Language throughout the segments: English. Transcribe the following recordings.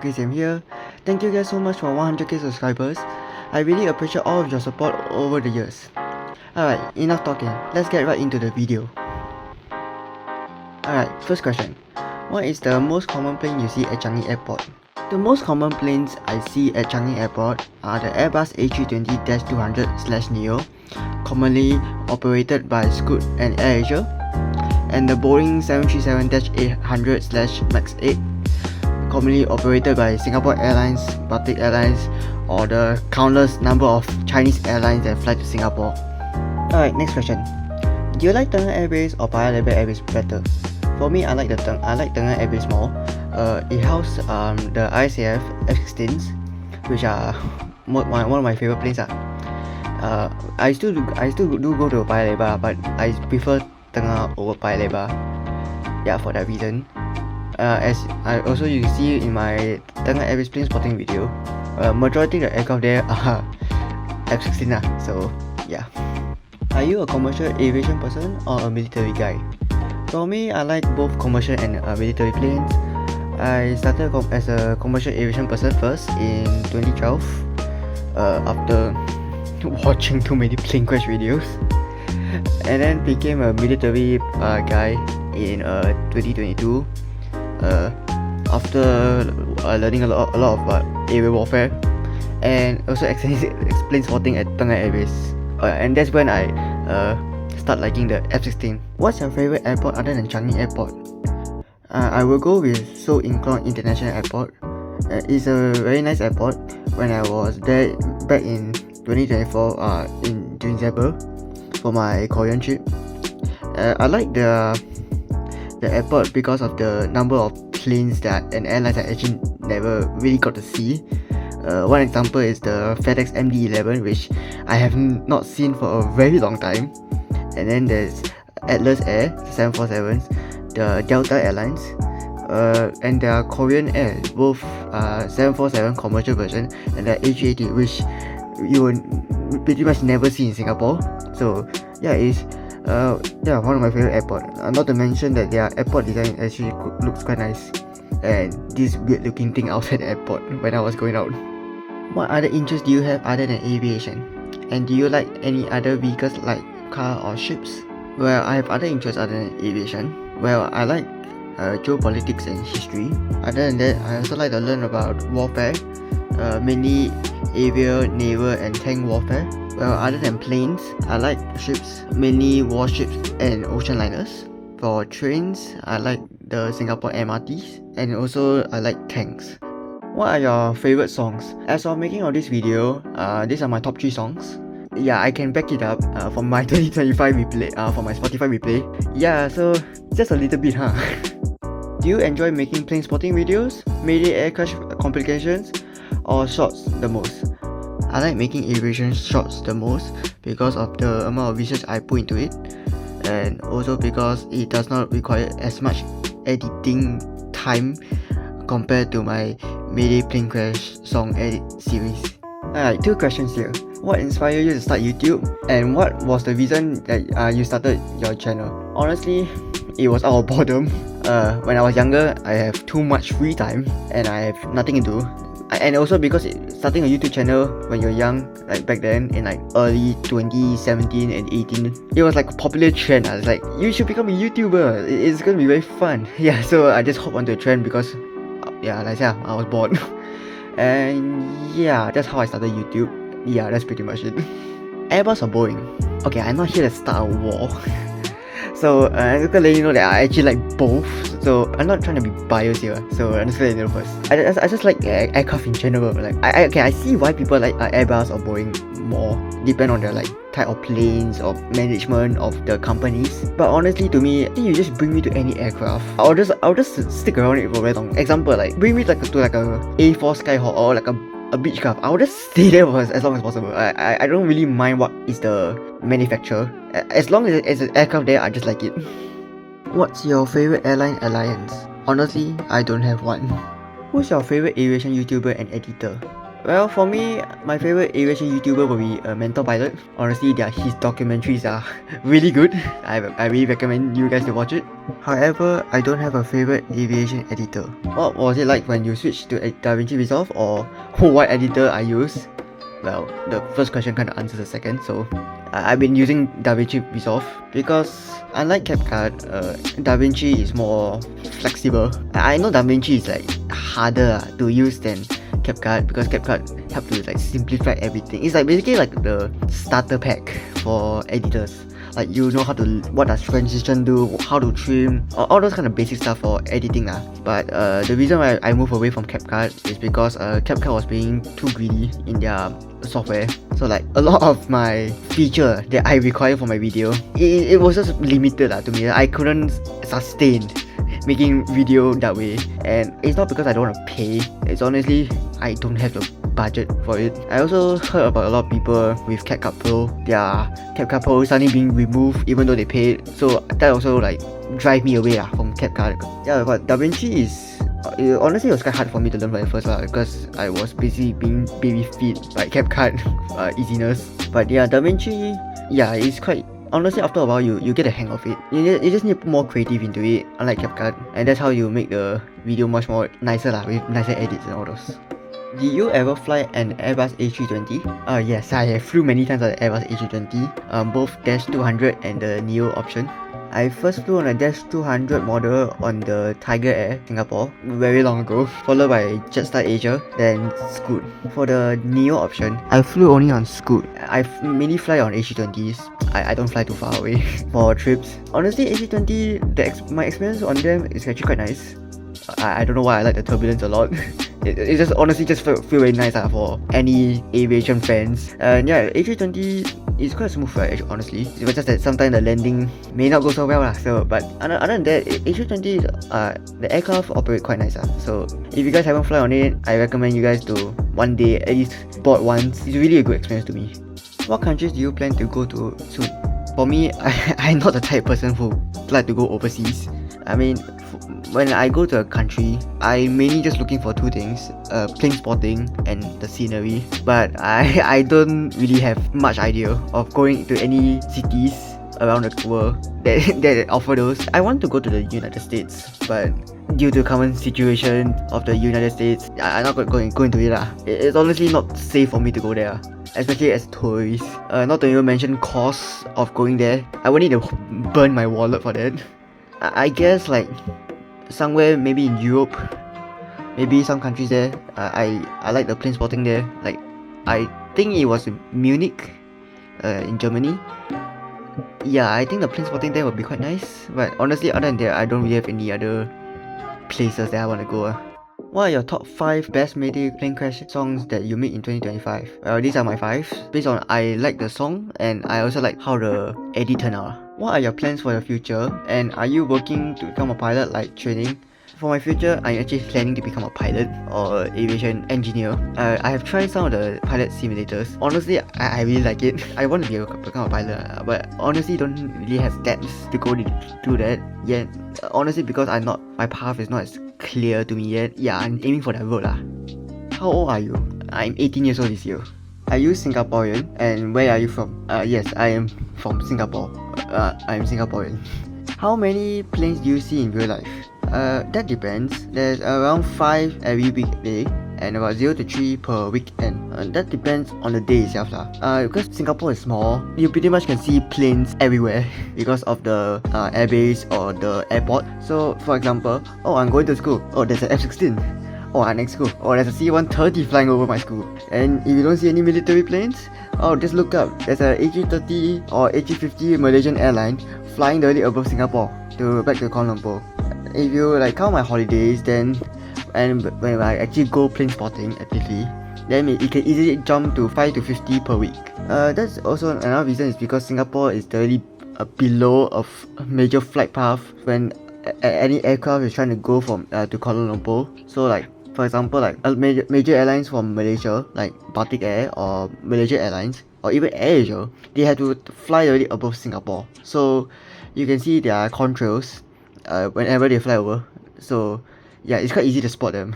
Prokzm here. Thank you guys so much for 100k subscribers. I really appreciate all of your support over the years. Alright, enough talking. Let's get right into the video. Alright, first question. What is the most common plane you see at Changi Airport? The most common planes I see at Changi Airport are the Airbus A320-200/neo, commonly operated by Scoot and AirAsia, and the Boeing 737-800/MAX 8, commonly operated by Singapore Airlines, Batik Airlines, or the countless number of Chinese airlines that fly to Singapore. Alright, next question. Do you like Tengah Airbase or Paya Lebar Airbase better? For me, I like Tengah Airbase more. It houses the ISAF F-16s, which are one of my favorite planes. I still do go to Paya Lebar, but I prefer Tengah over Paya Lebar. Yeah, for that reason. As I also you can see in my Tengah Airbase plane spotting video, majority of the aircraft there are F-16 so yeah. Are you a commercial aviation person or a military guy? For me, I like both commercial and military planes. I started as a commercial aviation person first in 2012 after watching too many plane crash videos, and then became a military guy in 2022 after learning a lot of aerial warfare, and also explain spotting at Tengah Airbase, and that's when I start liking the F-16. What's your favorite airport other than Changi Airport? I will go with Seoul Incheon International Airport. It's a very nice airport. When I was there back in 2024 in December for my Korean trip, I like the airport because of the number of planes and airlines I actually never really got to see. One example is the FedEx MD-11, which I have not seen for a very long time. And then there's Atlas Air 747s, the Delta Airlines, and their Korean Air, both 747 commercial version and the A380, which you will pretty much never see in Singapore. So yeah, it's one of my favorite airport. Not to mention that their airport design actually looks quite nice, and this weird looking thing outside the airport when I was going out. What other interests do you have other than aviation? And do you like any other vehicles like car or ships? Well, I have other interests other than aviation. Well, I like geopolitics and history. Other than that, I also like to learn about warfare, mainly aerial, naval and tank warfare. Well, other than planes, I like ships, mainly warships and ocean liners. For trains, I like the Singapore MRTs, and also I like tanks. What are your favorite songs? As of making of this video, these are my top 3 songs. Yeah, I can back it up from my 2025 replay, from my Spotify replay. Yeah, so just a little bit, Do you enjoy making plane spotting videos, Mayday air crash complications, or shorts the most? I like making aviation shorts the most because of the amount of research I put into it, and also because it does not require as much editing time compared to my Mayday plane crash song edit series. Alright, 2 questions here. What inspired you to start YouTube, and what was the reason that you started your channel? Honestly, it was out of boredom. When I was younger, I have too much free time and I have nothing to do. And also because starting a YouTube channel when you're young, like back then in like early 2017 and 18, it was like a popular trend. I was like, you should become a YouTuber, it's gonna be very fun. Yeah, so I just hopped onto the trend because like I said, I was bored. And yeah, that's how I started YouTube. Yeah, that's pretty much it. Airbus or Boeing? Okay, I'm not here to start a war. So I'm just gonna let you know that I actually like both. So I'm not trying to be biased here. So I'm just gonna let you know first. I just like aircraft in general. Like I see why people like Airbus or Boeing more, depend on their like type of planes or management of the companies. But honestly, to me, I think you just bring me to any aircraft, I'll just stick around it for very long. Example, like bring me to like a A4 Skyhawk or like a Beechcraft, I will just stay there for as long as possible. I don't really mind what is the manufacturer. As long as it's an aircraft there, I just like it. What's your favorite airline alliance? Honestly, I don't have one. Who's your favorite aviation YouTuber and editor? Well, for me, my favorite aviation YouTuber will be Mentor Pilot. Honestly, his documentaries are really good. I really recommend you guys to watch it. However, I don't have a favorite aviation editor. What was it like when you switched to DaVinci Resolve, or what editor I use? Well, the first question kind of answers the second. So, I've been using DaVinci Resolve because unlike CapCut, DaVinci is more flexible. I know DaVinci is like harder to use than CapCut because CapCut help to like simplify everything. It's like basically like the starter pack for editors. Like you know how to what does transition do, how to trim, all those kind of basic stuff for editing But the reason why I moved away from CapCut is because CapCut was being too greedy in their software. So like a lot of my feature that I require for my video, it was just limited to me. I couldn't sustain making video that way, and it's not because I don't want to pay. It's honestly I don't have the budget for it. I also heard about a lot of people with CapCut Pro, their CapCut Pro suddenly being removed even though they paid. So that also like drive me away from CapCut. Yeah, but DaVinci is honestly it was quite hard for me to learn by the first because I was busy being baby feed by CapCut easiness. But yeah, DaVinci, yeah, it's quite honestly, after a while, you get the hang of it. You just need to put more creative into it, unlike CapCut, and that's how you make the video much more nicer with nicer edits and all those. Did you ever fly an Airbus A320? Yes, I flew many times on the Airbus A320, both Dash 200 and the Neo option. I first flew on a Dash 200 model on the Tiger Air, Singapore, very long ago, followed by Jetstar Asia, then Scoot. For the Neo option, I flew only on Scoot. I mainly fly on A320s. I don't fly too far away for trips. Honestly, A320, my experience on them is actually quite nice. I don't know why I like the turbulence a lot. it just honestly just feel very nice for any aviation fans. And yeah, A320 is quite a smooth ride honestly. It was just that sometimes the landing may not go so well So, but other than that, A320 the aircraft operate quite nice So if you guys haven't flown on it, I recommend you guys to one day at least board once. It's really a good experience to me. What countries do you plan to go to soon? For me, I'm not the type of person who like to go overseas. I mean, when I go to a country, I'm mainly just looking for two things, plane spotting and the scenery. But I don't really have much idea of going to any cities around the world that offer those. I want to go to the United States, but due to the current situation of the United States, I'm not going into it It's honestly not safe for me to go there. Especially as tourists. Not to even mention cost of going there. I would need to burn my wallet for that. I guess like somewhere maybe in Europe, maybe some countries there. I like the plane spotting there. Like I think it was in Munich, in Germany. Yeah, I think the plane spotting there would be quite nice. But honestly, other than that, I don't really have any other places that I want to go. What are your top 5 best Mayday plane crash songs that you made in 2025? Well, these are my 5. Based on I like the song and I also like how the edit turned out. What are your plans for your future? And are you working to become a pilot like training? For my future, I'm actually planning to become a pilot or aviation engineer. I have tried some of the pilot simulators. Honestly, I really like it. I want to become a pilot, but honestly don't really have steps to go to do that yet. Honestly, because my path is not as clear to me yet. Yeah, I'm aiming for that road How old are you? I'm 18 years old this year. Are you Singaporean? And where are you from? Yes, I am from Singapore. I'm Singaporean. How many planes do you see in real life? That depends. There's around 5 every weekday and about 0 to 3 per weekend. That depends on the day itself because Singapore is small, you pretty much can see planes everywhere because of the airbase or the airport. So for example, oh, I'm going to school. Oh, there's an F-16. Oh, our next school. Oh, there's a C-130 flying over my school. And if you don't see any military planes, oh, just look up. There's a A330 or A350 Malaysian airline flying directly above Singapore back to Kuala Lumpur. If you like count my holidays, then and when I actually go plane spotting actively, then it can easily jump to 5 to 50 per week. That's also another reason is because Singapore is directly below a major flight path when any aircraft is trying to go from to Kuala Lumpur. So like for example, like major airlines from Malaysia like Baltic Air or Malaysia Airlines or even AirAsia, they have to fly directly above Singapore. So you can see their contrails whenever they fly over. So yeah, it's quite easy to spot them.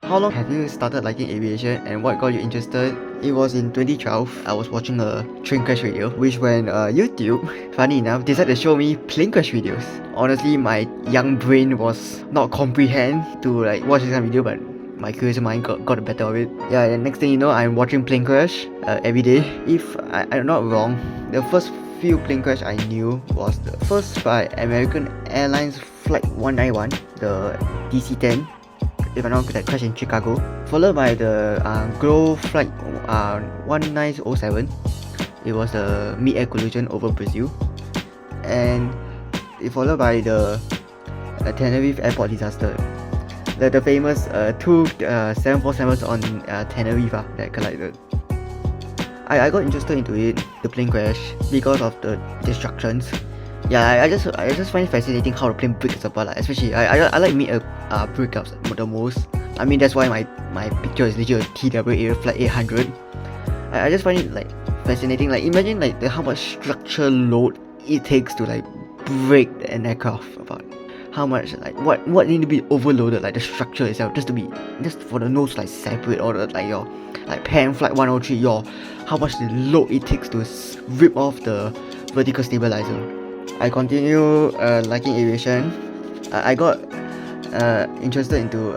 How long have you started liking aviation and what got you interested? It was in 2012. I was watching a train crash video, which when YouTube, funny enough, decided to show me plane crash videos. Honestly, my young brain was not comprehend to like watch this kind of video, but my curious mind got the better of it. Yeah, and next thing you know, I'm watching plane crash every day. If I'm not wrong, the first few plane crash I knew was the first by American Airlines Flight 191, the DC-10. If I'm not wrong, that crashed in Chicago, followed by the Glow Flight 1907. It was a mid-air collision over Brazil, and followed by the Tenerife airport disaster. The famous two 747s on Tenerife that collided. I got interested into it, the plane crash, because of the destructions. Yeah, I just find it fascinating how the plane breaks apart. Like, especially I like mid breakups the most. I mean that's why my picture is literally a TWA Flight 800. I just find it like fascinating. Like imagine like how much structural load it takes to like break an aircraft apart. How much like what need to be overloaded, like the structure itself, just for the nose like separate, or the, like your like Pan Flight 103, how much the load it takes to rip off the vertical stabilizer. I continue liking aviation. I got interested into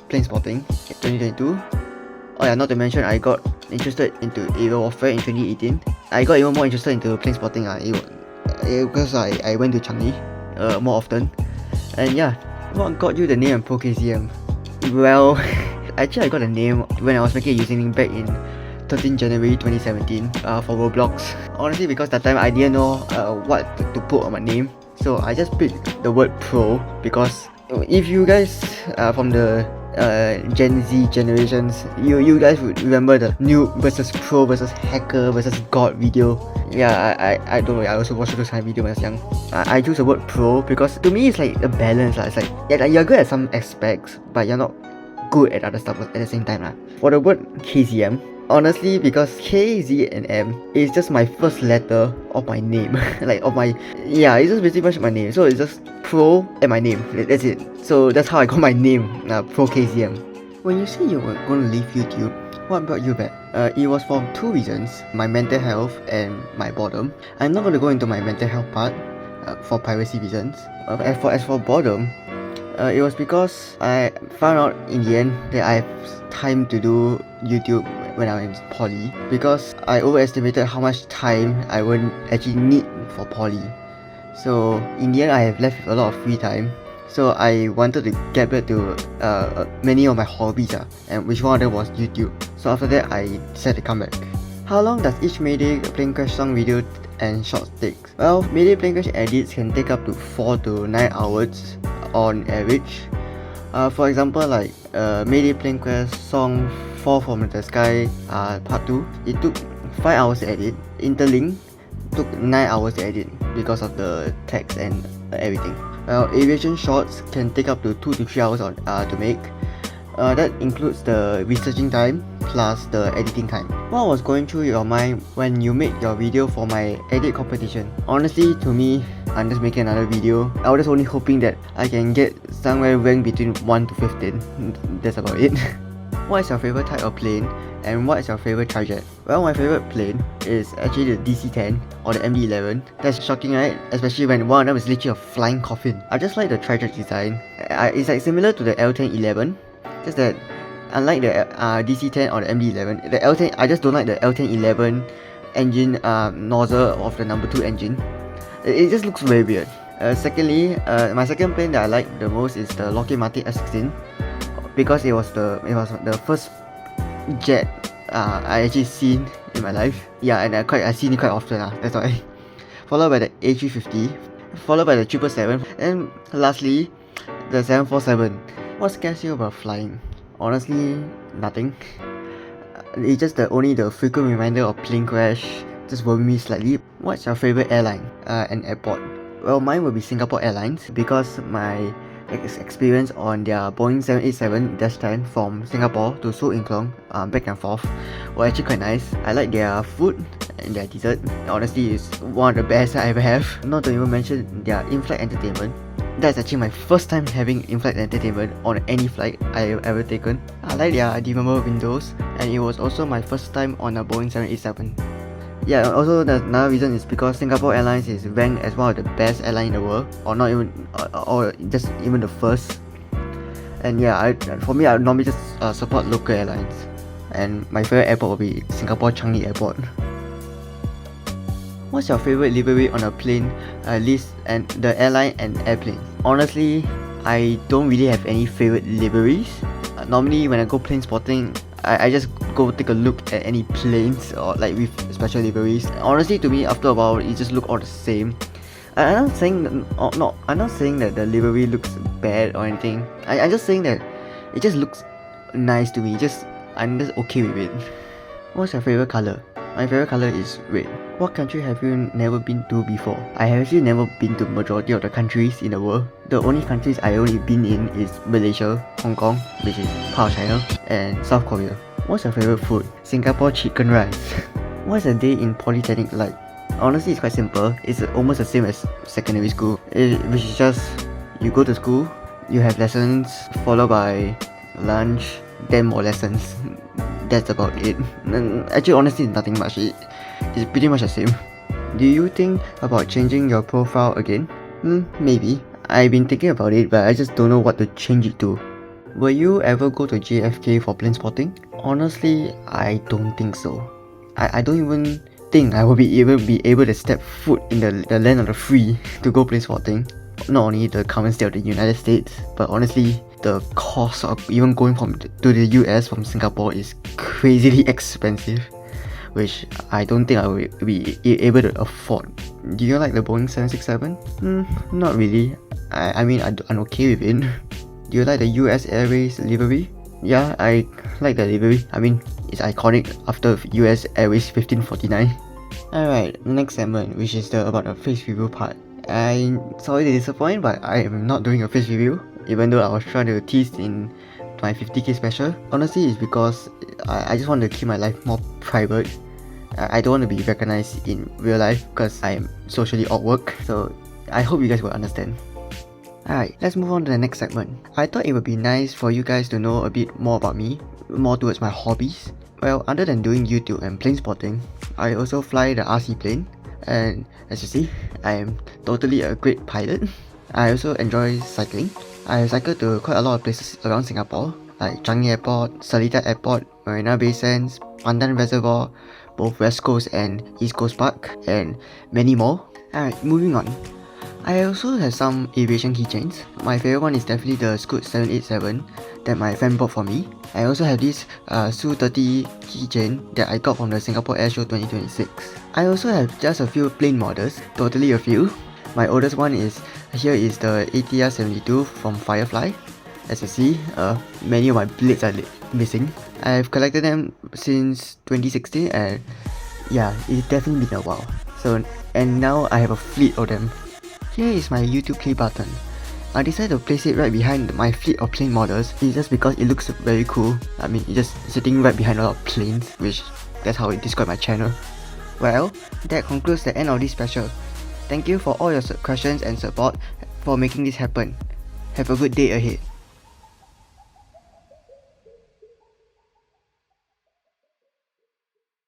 plane spotting in 2022. Oh yeah, not to mention I got interested into aerial warfare in 2018. I got even more interested into plane spotting because I went to Changi more often. And yeah, what got you the name Prokzm? Well, actually I got the name when I was making a username back in 13 January 2017 for Roblox. Honestly, because that time I didn't know what to put on my name, so I just picked the word pro, because if you guys from the Gen Z generations, you guys would remember the noob versus pro versus hacker versus god video. Yeah, I don't know, I also watched those kind of videos when I was young. I choose the word pro because to me it's like a balance. It's like, yeah, you're good at some aspects, but you're not good at other stuff at the same time. For the word KZM, honestly, because K, Z and M is just my first letter of my name. Like of my, yeah, it's just basically much my name. So it's just Pro and my name. That's it. So that's how I got my name, Pro KZM. When you say you were going to leave YouTube, what brought you back? It was for two reasons: my mental health and my boredom. I'm not going to go into my mental health part for privacy reasons. As for boredom, it was because I found out in the end that I have time to do YouTube when I was in poly, because I overestimated how much time I would actually need for poly. So in the end I have left with a lot of free time. So I wanted to get back to many of my hobbies, and which one of them was YouTube. So after that I decided to come back. How long does each Mayday plane crash song video and shorts take? Well, Mayday plane crash edits can take up to 4 to 9 hours on average. For example, like Mayday plane crash song Fall from the Sky part 2, it took 5 hours to edit. Interlink took 9 hours to edit because of the text and everything. Well, aviation shorts can take up to 2 to 3 hours to make. That includes the researching time plus the editing time. What was going through your mind when you made your video for my edit competition? Honestly, to me, I'm just making another video. I was just only hoping that I can get somewhere ranked between 1 to 15. That's about it. What is your favorite type of plane and what is your favorite trijet? Well, my favorite plane is actually the DC-10 or the MD-11. That's shocking, right? Especially when one of them is literally a flying coffin. I just like the trijet design. It's like similar to the L1011, just that unlike the DC-10 or the MD-11, the L10, I just don't like the L1011 engine nozzle of the number 2 engine. It just looks very weird. Secondly, my second plane that I like the most is the Lockheed Martin F-16, because it was the first jet I actually seen in my life. Yeah, and I seen it quite often. That's why. Followed by the A350, followed by the 777, and lastly, the 747. What scares you about flying? Honestly, nothing. It's just only the frequent reminder of plane crash just worry me slightly. What's your favorite airline and airport? Well, mine will be Singapore Airlines, because my experience on their Boeing 787-10 from Singapore to Seoul Incheon back and forth were actually quite nice. I like their food and their dessert. Honestly, it's one of the best I ever have. Not to even mention their in-flight entertainment, That's actually my first time having in-flight entertainment on any flight I have ever taken. I like their dimmable windows, and it was also my first time on a Boeing 787. Yeah, also another reason is because Singapore Airlines is ranked as one of the best airlines in the world, or not even, or just even the first. And yeah, for me, I normally just support local airlines. And my favorite airport will be Singapore Changi Airport. What's your favorite livery on a plane, list, and the airline and airplane? Honestly, I don't really have any favorite liveries. Normally when I go plane spotting, I just go take a look at any planes or like with special liveries. Honestly, to me, after a while, it just look all the same. I'm not saying I'm not saying that the livery looks bad or anything. I'm just saying that it just looks nice to me. I'm just okay with it. What's your favorite color? My favorite color is red. What country have you never been to before? I have actually never been to majority of the countries in the world. The only countries I only been in is Malaysia, Hong Kong, which is part of China, and South Korea. What's your favorite food? Singapore chicken rice. What's a day in polytechnic like? Honestly, it's quite simple. It's almost the same as secondary school, which is just you go to school, you have lessons, followed by lunch, then more lessons. That's about it. Actually, honestly, nothing much. It's pretty much the same. Do you think about changing your profile again? Maybe. I've been thinking about it, but I just don't know what to change it to. Will you ever go to JFK for plane spotting? Honestly, I don't think so. I don't even think I will be able to step foot in the land of the free to go plane spotting. Not only the current state of the United States, but honestly, the cost of even going to the US from Singapore is crazily expensive, which I don't think I will be able to afford. Do you like the Boeing 767? Not really. I mean, I'm okay with it. Do you like the US Airways livery? Yeah, I like the livery. I mean, it's iconic after US Airways 1549. Alright, next segment, which is about the face review part. I'm sorry to disappoint, but I am not doing a face review, even though I was trying to tease in my 50k special. Honestly, it's because I just want to keep my life more private. I don't want to be recognized in real life because I am socially awkward, so I hope you guys will understand. Alright, let's move on to the next segment. I thought it would be nice for you guys to know a bit more about me, more towards my hobbies. Well, other than doing YouTube and plane spotting, I also fly the RC plane, and as you see, I am totally a great pilot. I also enjoy cycling. I have cycled to quite a lot of places around Singapore, like Changi Airport, Seletar Airport, Marina Bay Sands, Pandan Reservoir, both West Coast and East Coast Park, and many more. Alright, moving on. I also have some aviation keychains. My favorite one is definitely the Scoot 787 that my friend bought for me. I also have this Su-30 keychain that I got from the Singapore Airshow 2026. I also have just a few plane models, totally a few. My oldest one is the ATR 72 from Firefly. As you see, many of my blades are missing. I have collected them since 2016, and yeah, it's definitely been a while. And now I have a fleet of them. Here is my YouTube play button. I decided to place it right behind my fleet of plane models. It's just because it looks very cool. I mean, it's just sitting right behind a lot of planes, which that's how it describes my channel. Well, that concludes the end of this special. Thank you for all your questions and support for making this happen. Have a good day ahead.